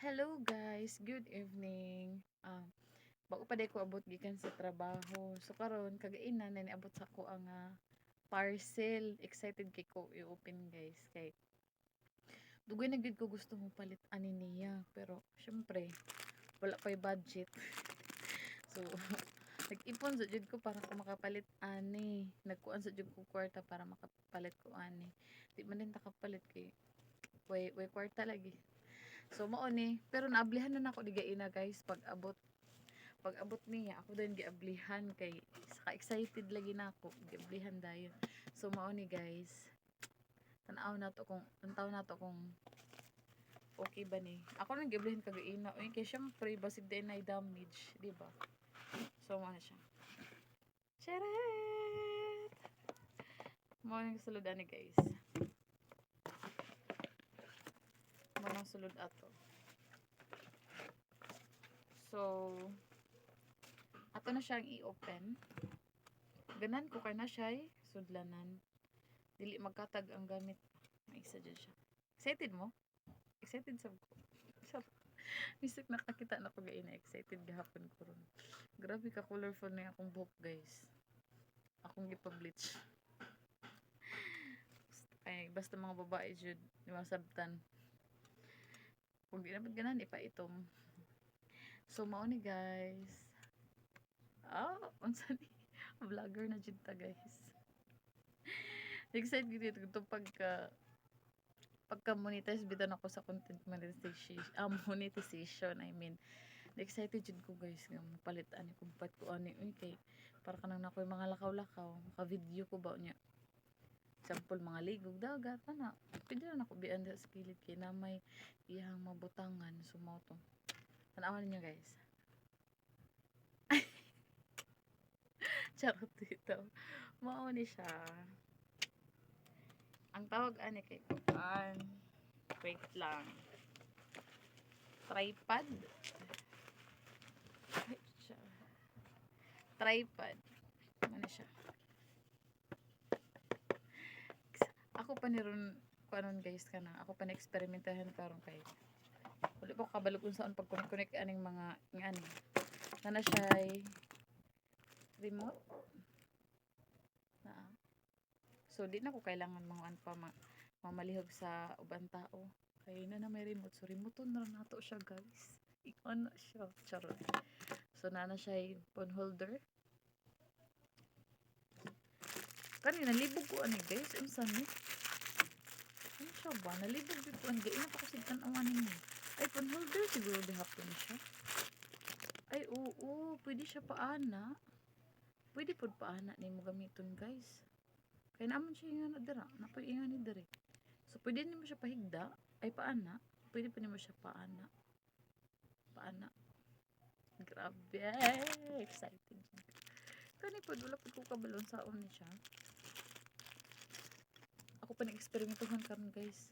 Hello guys, good evening. Bago pa day ko abot gikan sa trabaho. So karon kagainan na niabot sa ko ang parcel. Excited kay ko i-open guys. Kay dugay na gid ko gusto mo palit ani niya, pero syempre wala pay budget. So nag-ipon sa jud ko para ko makapalit ani. Nagkuan sa jud ko kwarta para makapalit ko ani. Di man din takapalit kay way kwarta lagi. So mao ni, pero naablihan na nako digaina guys pag abot niya ako din giablihan kay saka excited lagi nako giablihan dayon. So mao ni guys, tanaw na to kung okay ba ni. Ako nang giablihan kagaina oy kay syempre basig din na damage, di ba? So mao na siya. Charet! Mao nang sulod ani guys. Mao nang sulod ato. So ato na siyang i-open. Ganan ko kay na siya sudlanan. Dili magkatag ang gamit. May isa dyan siya. Excited mo? Excited sa ko. Misik nakakita na ko gaina excited gahapon ko ron. Grabe ka colorful na akong buhok guys. Akong gipa-bleach. Ay, basta mga babae jud di masabtan. Kung di naman ganan ipaitom. So mao ni guys. Unsa ni? Vlogger na jud ta guys. Excited gid ito pagka-monetize bitan ako sa content monetization, I mean. Excited jud ko guys nga mapalit ani kung pat ko ani uy kay para kanang nakoy mga lakaw-lakaw, maka-video ko ba nya. Example mga ligog dagat ana. Pwede na ako bian sa kilid kay na may iyang mabutangan sumaw to. Tanawan niyo guys. Charot dito. Mao ni siya. Ang tawag ani kay kuan. Wait lang. Tripod. Ay, siya. Tripod. Ano siya? Ako pa ni ron kuanon guys kana. Ako pa na-eksperimentahan karon kay. Wala pa ko kabalo kung saan pag connect aning mga ngani. Nana siya remote. Na. So di na ko kailangan mga mamalihog sa uban tao. Kaya na may remote. So remote na nato siya guys. Ikaw na siya. Charot. So nana siya phone holder. Kanina libog ko ani guys. Unsa ni? Ano siya ba? Nalibog ko ang gaina pa kasi tanawan ni. Ay phone holder siguro gihapon siya. Ay oo, pwede siya paana. Pwede pod paana nimo gamiton guys. Kaya naman siya ingana dira. Napoy ingana ni dire. So pwede nimo siya pahigda. Ay paana. Pwede pa nimo siya paana. Paana. Grabe. Excited. Kani pod wala pod ko kabalon saon ni siya. Ako pa nag-eksperimentuhan karon guys.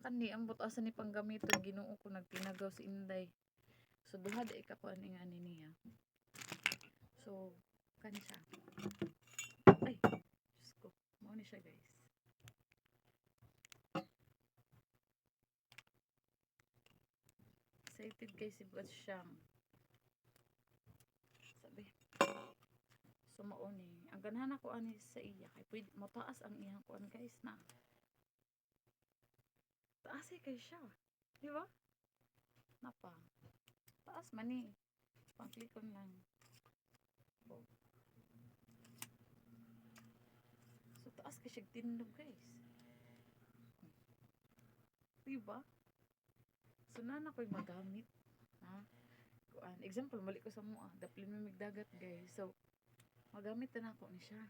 Kani ang butasan ni panggamiton Ginoo ko nagtinagaw si Inday. So duha day ka ko ani nga niya. So kani siya. Ay, Diyos ko. Mao ni siya guys. Excited guys si buat siyang. Sabi. So mao ni. Ang ganahan ako ani sa iya kay pwede mataas ang iyang kuan guys na. Taas kay siya. Di ba? Napa. Taas man ni. Pangklikon lang. Oh. So taas kay siya tindog guys. Di ba? So na ko'y magamit. Ha? Kuan. Example, mali ko sa mua. Daplin mo migdagat guys. So magamit na ako ni siya.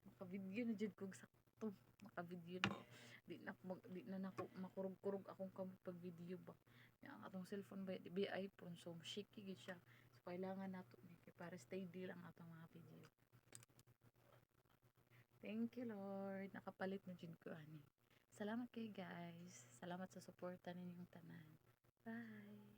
Maka-video na jud kog sakto. Maka-video na. Di na nako makurog-kurog akong kamot pag video ba. Yang atong cellphone ba di iPhone so shaky gid siya. So kailangan nato ni kay para steady lang atong mga video. Thank you Lord. Nakapalit na jud ko ani. Salamat kay guys. Salamat sa suporta ninyong tanan. Bye.